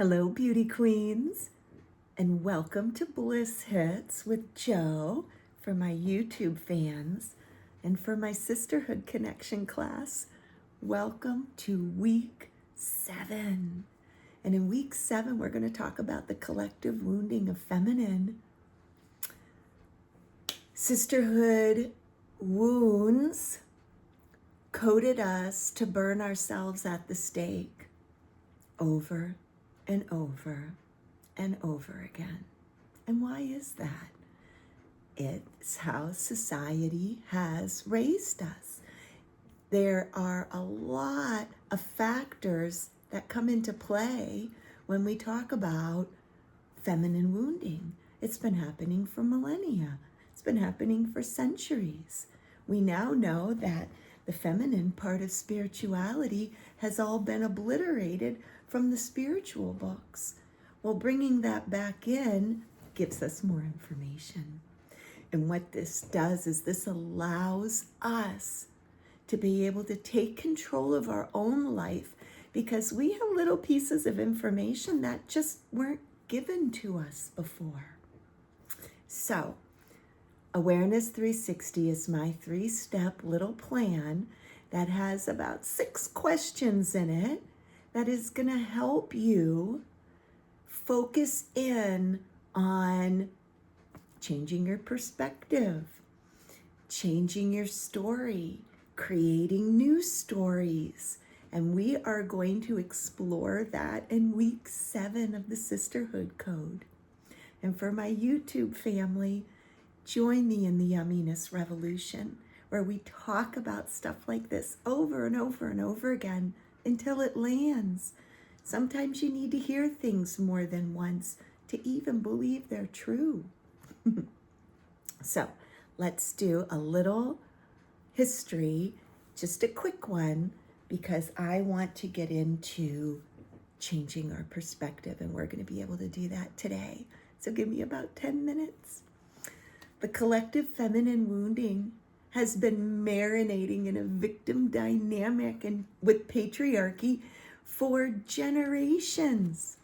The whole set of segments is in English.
Hello, beauty queens, and welcome to Bliss Hits with Joe for my YouTube fans and for my Sisterhood Connection class. Welcome to week 7. And in week 7, we're going to talk about the collective wounding of feminine. Sisterhood wounds coded us to burn ourselves at the stake over and over and over again. And why is that? It's how society has raised us. There are a lot of factors that come into play when we talk about feminine wounding. It's been happening for millennia. It's been happening for centuries. We now know that the feminine part of spirituality has all been obliterated from the spiritual books. Well, bringing that back in gives us more information. And what this does is this allows us to be able to take control of our own life because we have little pieces of information that just weren't given to us before. So, Awareness 360 is my 3-step little plan that has about 6 questions in it that is going to help you focus in on changing your perspective, changing your story, creating new stories. And we are going to explore that in week 7 of the Sisterhood Code. And for my YouTube family, join me in the yumminess revolution, where we talk about stuff like this over and over and over again until it lands. Sometimes you need to hear things more than once to even believe they're true. So let's do a little history, just a quick one, because I want to get into changing our perspective, and we're going to be able to do that today. So give me about 10 minutes. The collective feminine wounding has been marinating in a victim dynamic and with patriarchy for generations.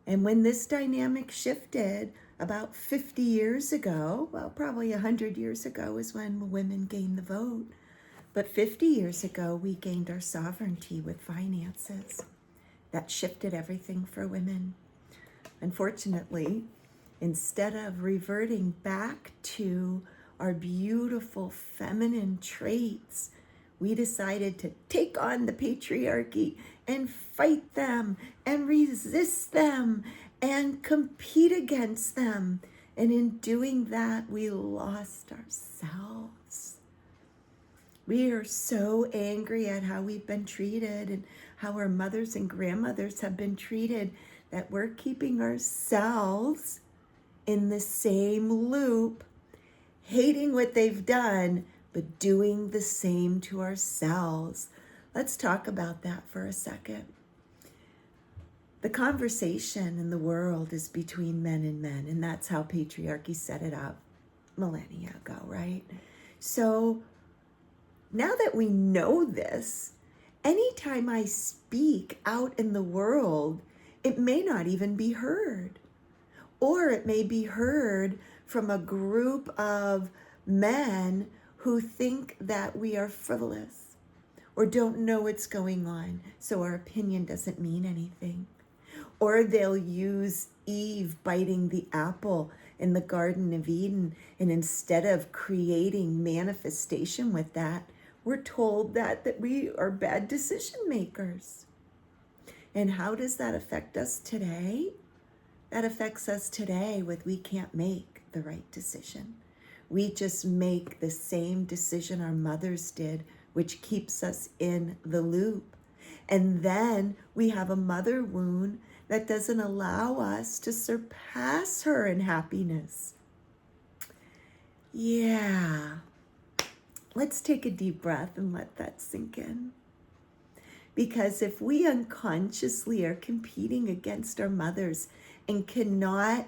And when this dynamic shifted about 50 years ago, well, probably 100 years ago is when women gained the vote. But 50 years ago, we gained our sovereignty with finances. That shifted everything for women. Unfortunately, instead of reverting back to our beautiful feminine traits, we decided to take on the patriarchy and fight them and resist them and compete against them. And in doing that, we lost ourselves. We are so angry at how we've been treated and how our mothers and grandmothers have been treated that we're keeping ourselves in the same loop, hating what they've done, but doing the same to ourselves. Let's talk about that for a second. The conversation in the world is between men and men, and that's how patriarchy set it up millennia ago, right? So now that we know this, anytime I speak out in the world, it may not even be heard. Or it may be heard from a group of men who think that we are frivolous or don't know what's going on, so our opinion doesn't mean anything. Or they'll use Eve biting the apple in the Garden of Eden, and instead of creating manifestation with that, we're told that we are bad decision makers. And how does that affect us today? That affects us today with we can't make the right decision. We just make the same decision our mothers did, which keeps us in the loop. And then we have a mother wound that doesn't allow us to surpass her in happiness. Yeah. Let's take a deep breath and let that sink in. Because if we unconsciously are competing against our mothers and cannot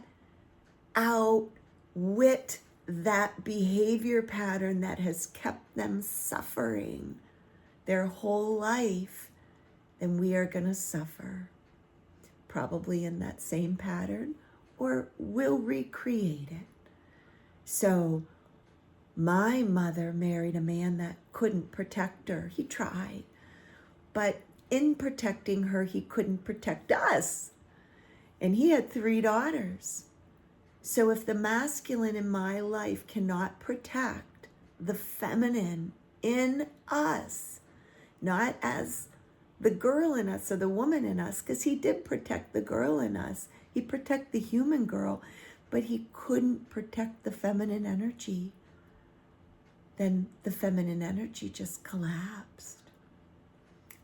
outwit that behavior pattern that has kept them suffering their whole life, then we are going to suffer. probably in that same pattern, or we'll recreate it. So my mother married a man that couldn't protect her. He tried, but in protecting her, he couldn't protect us. And he had 3 daughters. So if the masculine in my life cannot protect the feminine in us, not as the girl in us or the woman in us, because he did protect the girl in us. He protected the human girl, but he couldn't protect the feminine energy. Then the feminine energy just collapsed.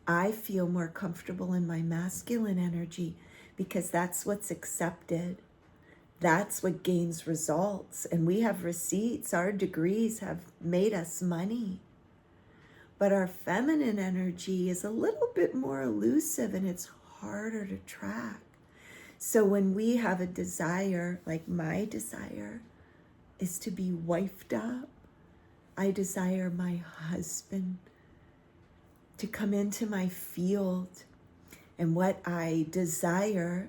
I feel more comfortable in my masculine energy because that's what's accepted. That's what gains results. And we have receipts. Our degrees have made us money. But our feminine energy is a little bit more elusive and it's harder to track. So when we have a desire, like my desire is to be wifed up, I desire my husband to come into my field. And what I desire,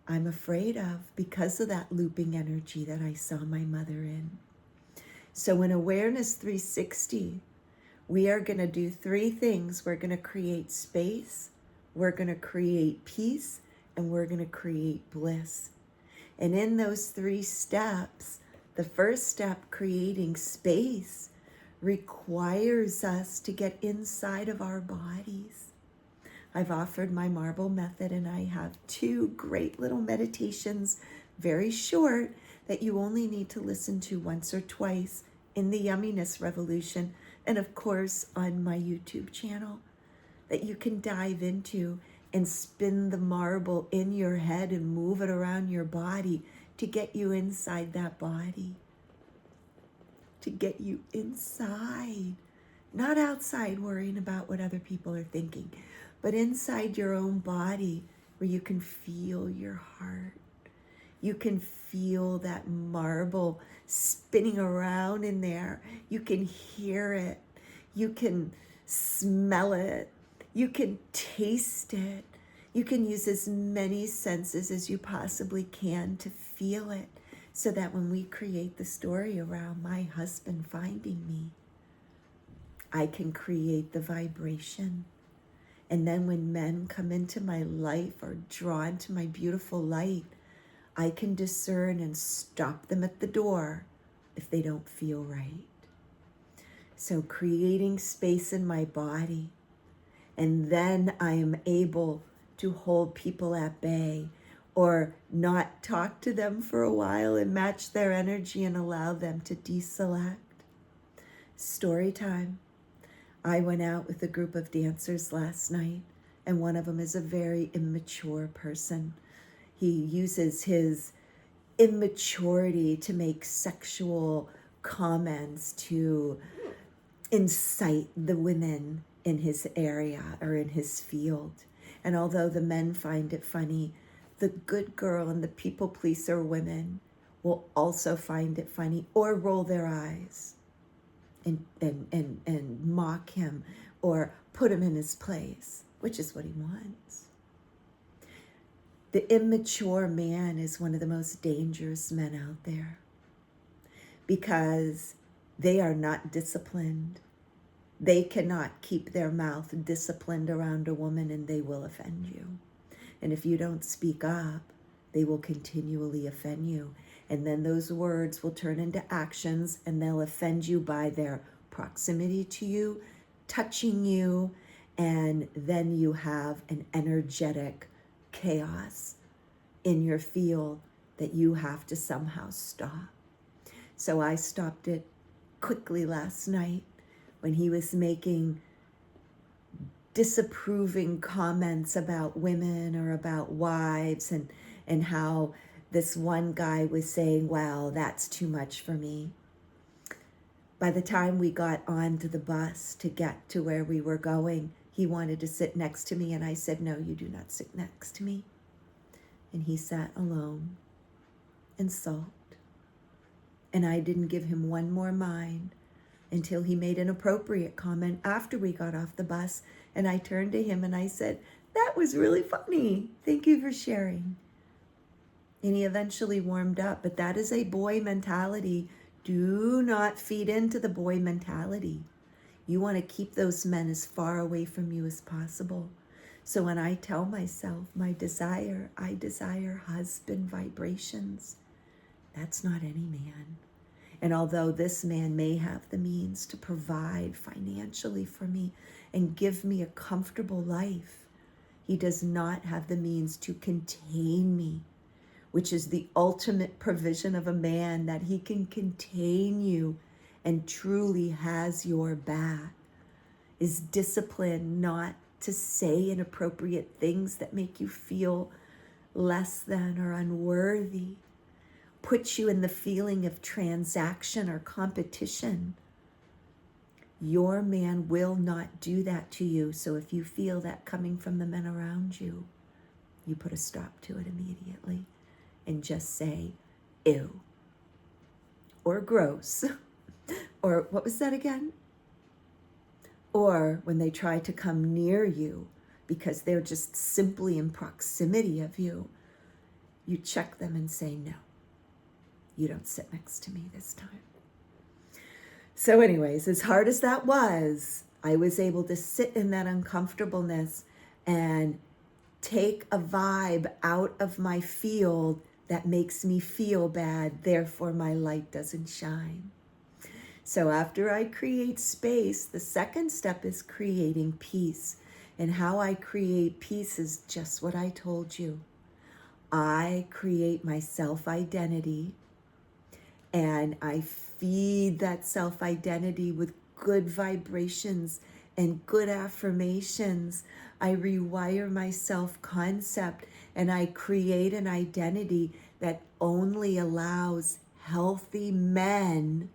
I'm afraid of because of that looping energy that I saw my mother in. So in Awareness 360, we are going to do 3 things. We're going to create space, we're going to create peace, and we're going to create bliss. And in those 3 steps, the first step, creating space, requires us to get inside of our bodies. I've offered my marble method, and I have 2 great little meditations, very short, that you only need to listen to once or twice in the Yumminess Revolution, and of course on my YouTube channel, that you can dive into and spin the marble in your head and move it around your body to get you inside that body. To get you inside, not outside worrying about what other people are thinking, but inside your own body where you can feel your heart. You can feel that marble spinning around in there. You can hear it. You can smell it. You can taste it. You can use as many senses as you possibly can to feel it, so that when we create the story around my husband finding me, I can create the vibration. And then when men come into my life or drawn to my beautiful light, I can discern and stop them at the door if they don't feel right. So creating space in my body, and then I am able to hold people at bay or not talk to them for a while and match their energy and allow them to deselect. Story time. I went out with a group of dancers last night, and one of them is a very immature person. He uses his immaturity to make sexual comments to incite the women in his area or in his field. And although the men find it funny, the good girl and the people pleaser women will also find it funny or roll their eyes and mock him or put him in his place, which is what he wants. The immature man is one of the most dangerous men out there because they are not disciplined. They cannot keep their mouth disciplined around a woman, and they will offend you. And if you don't speak up, they will continually offend you. And then those words will turn into actions, and they'll offend you by their proximity to you, touching you, and then you have an energetic chaos in your field that you have to somehow stop. So I stopped it quickly last night when he was making disapproving comments about women or about wives, and how this one guy was saying, wow, that's too much for me. By the time we got onto the bus to get to where we were going, he wanted to sit next to me, and I said, no, you do not sit next to me. And he sat alone and sulked. And I didn't give him one more mind until he made an appropriate comment after we got off the bus. And I turned to him and I said, That was really funny. Thank you for sharing. And he eventually warmed up, but that is a boy mentality. Do not feed into the boy mentality. You want to keep those men as far away from you as possible. So when I tell myself I desire husband vibrations, that's not any man. And although this man may have the means to provide financially for me and give me a comfortable life, he does not have the means to contain me, which is the ultimate provision of a man, that he can contain you and truly has your back. Is discipline not to say inappropriate things that make you feel less than or unworthy, puts you in the feeling of transaction or competition. Your man will not do that to you. So if you feel that coming from the men around you, you put a stop to it immediately and just say, ew, or gross, or what was that again? Or when they try to come near you because they're just simply in proximity of you, you check them and say, no, you don't sit next to me this time. So anyways, as hard as that was, I was able to sit in that uncomfortableness and take a vibe out of my field that makes me feel bad, therefore my light doesn't shine. So after I create space, the second step is creating peace. And how I create peace is just what I told you. I create my self-identity, and I feed that self-identity with good vibrations and good affirmations. I rewire my self-concept, and I create an identity that only allows healthy men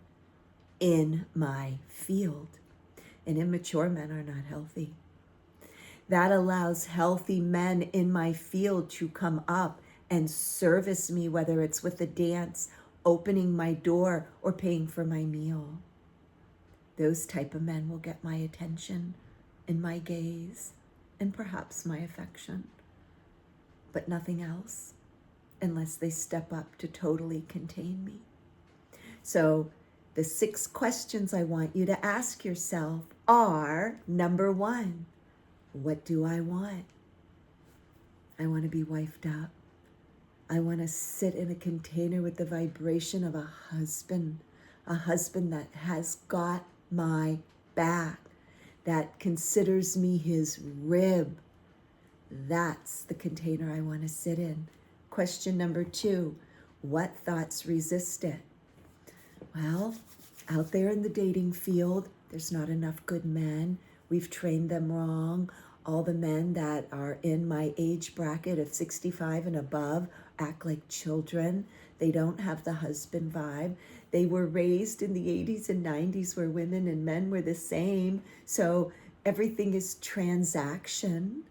in my field. And immature men are not healthy. That allows healthy men in my field to come up and service me, whether it's with a dance, opening my door, or paying for my meal. Those type of men will get my attention and my gaze and perhaps my affection, but nothing else, unless they step up to totally contain me. So the 6 questions I want you to ask yourself are, number 1, what do I want? I want to be wifed up. I want to sit in a container with the vibration of a husband that has got my back, that considers me his rib. That's the container I want to sit in. Question number 2, what thoughts resist it? Well, out there in the dating field, there's not enough good men. We've trained them wrong. All the men that are in my age bracket of 65 and above act like children. They don't have the husband vibe. They were raised in the 80s and 90s where women and men were the same. So everything is transaction.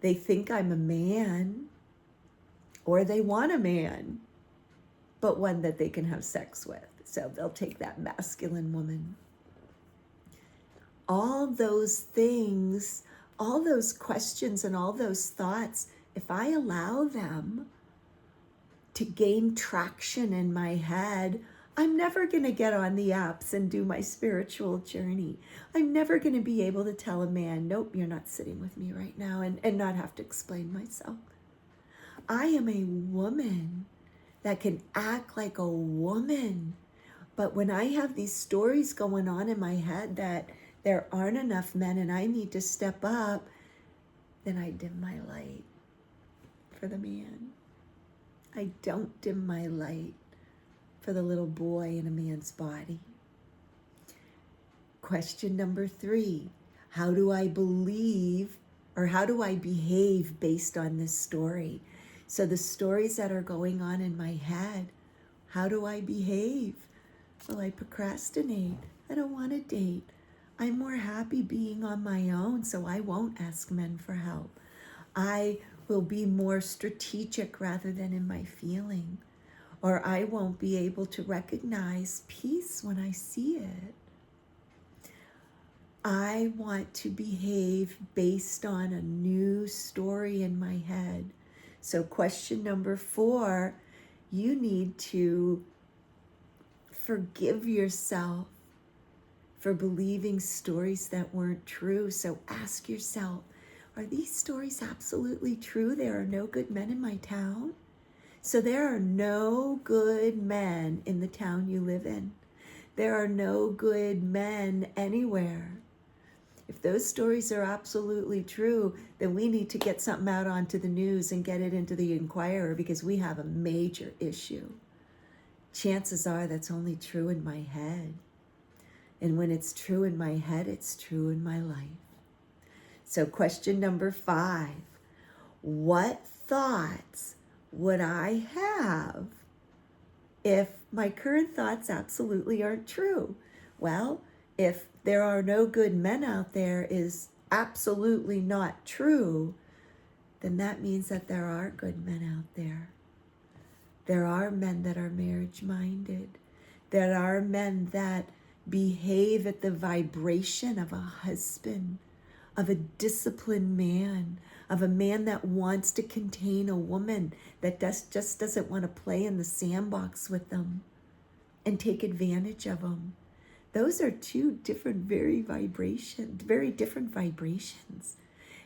They think I'm a man, or they want a man, but one that they can have sex with. So they'll take that masculine woman. All those things, all those questions and all those thoughts, if I allow them to gain traction in my head, I'm never going to get on the apps and do my spiritual journey. I'm never going to be able to tell a man, nope, you're not sitting with me right now, and not have to explain myself. I am a woman that can act like a woman. But when I have these stories going on in my head that there aren't enough men and I need to step up, then I dim my light for the man. I don't dim my light for the little boy in a man's body. Question number 3, how do I believe, or how do I behave based on this story? So the stories that are going on in my head, how do I behave? Well, I procrastinate. I don't want to date. I'm more happy being on my own, so I won't ask men for help. I will be more strategic rather than in my feeling. Or I won't be able to recognize peace when I see it. I want to behave based on a new story in my head. So question number 4, you need to forgive yourself for believing stories that weren't true. So ask yourself, are these stories absolutely true? There are no good men in my town. So there are no good men in the town you live in. There are no good men anywhere. If those stories are absolutely true, then we need to get something out onto the news and get it into the Inquirer, because we have a major issue. Chances are that's only true in my head. And when it's true in my head, it's true in my life. So question number 5, what thoughts would I have if my current thoughts absolutely aren't true? Well, if there are no good men out there is absolutely not true, then that means that there are good men out there. There are men that are marriage-minded. There are men that behave at the vibration of a husband, of a disciplined man, of a man that wants to contain a woman, that just doesn't want to play in the sandbox with them and take advantage of them. Those are two different, very different vibrations.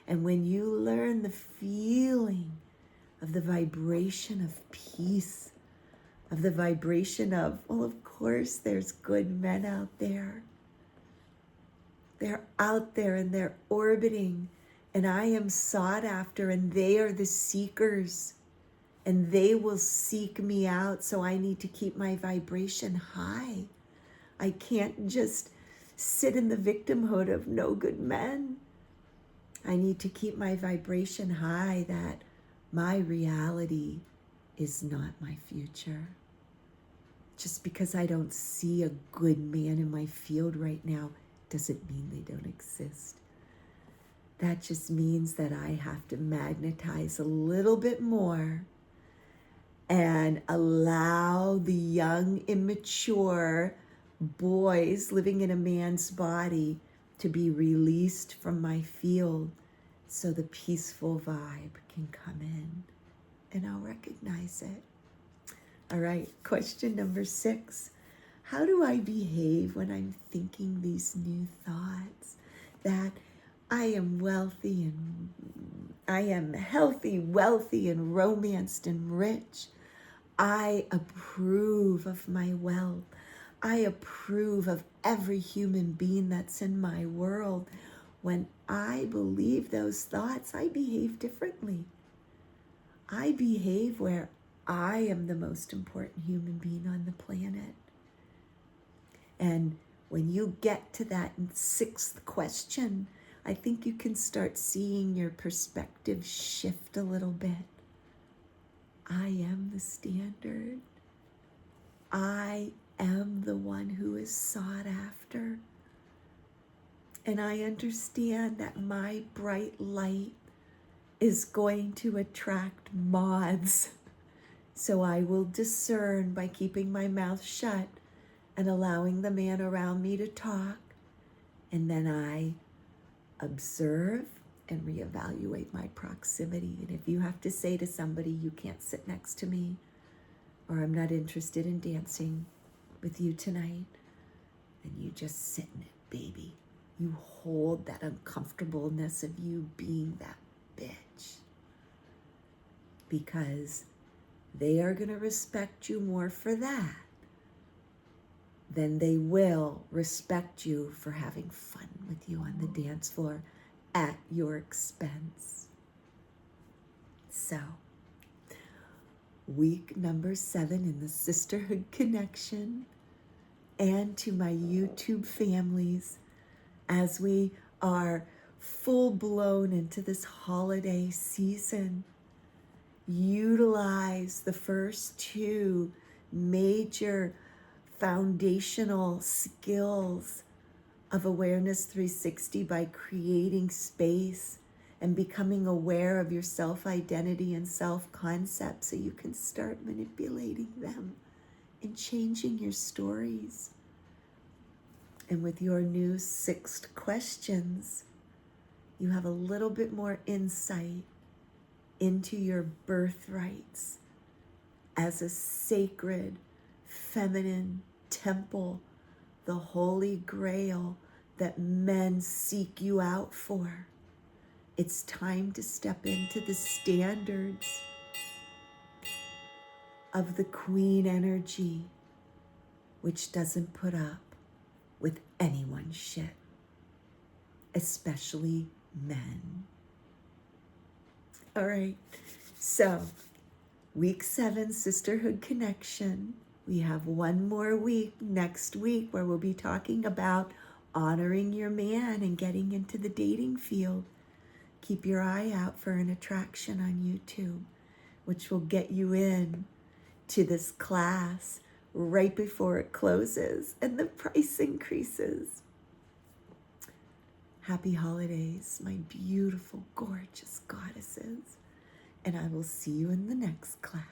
And when you learn the feeling of the vibration of peace, of the vibration of, well, of course, there's good men out there. They're out there and they're orbiting, and I am sought after, and they are the seekers, and they will seek me out. So I need to keep my vibration high. I can't just sit in the victimhood of no good men. I need to keep my vibration high, that my reality is not my future. Just because I don't see a good man in my field right now doesn't mean they don't exist. That just means that I have to magnetize a little bit more and allow the young, immature boys living in a man's body to be released from my field, so the peaceful vibe can come in and I'll recognize it. All right, question number 6. How do I behave when I'm thinking these new thoughts? That I am wealthy and I am healthy, wealthy, and romanced and rich. I approve of my wealth. I approve of every human being that's in my world. When I believe those thoughts, I behave differently. I behave where I am the most important human being on the planet. And when you get to that 6th question, I think you can start seeing your perspective shift a little bit. I am the standard. I am the one who is sought after. And I understand that my bright light is going to attract moths. So I will discern by keeping my mouth shut and allowing the man around me to talk. And then I observe and reevaluate my proximity. And if you have to say to somebody, you can't sit next to me, or I'm not interested in dancing with you tonight, then you just sit in it, baby. You hold that uncomfortableness of you being that bitch. Because they are going to respect you more for that than they will respect you for having fun with you on the dance floor at your expense. So, week number 7 in the Sisterhood Connection, and to my YouTube families, as we are full-blown into this holiday season, utilize the first 2 major foundational skills of Awareness 360 by creating space and becoming aware of your self-identity and self-concept, so you can start manipulating them and changing your stories. And with your new 6 questions, you have a little bit more insight into your birthrights as a sacred, feminine temple, the holy grail that men seek you out for. It's time to step into the standards of the queen energy, which doesn't put up with anyone's shit, especially men. All right, so week 7, Sisterhood Connection. We have one more week next week where we'll be talking about honoring your man and getting into the dating field. Keep your eye out for an attraction on YouTube, which will get you in to this class right before it closes and the price increases. Happy holidays, my beautiful, gorgeous goddesses. And I will see you in the next class.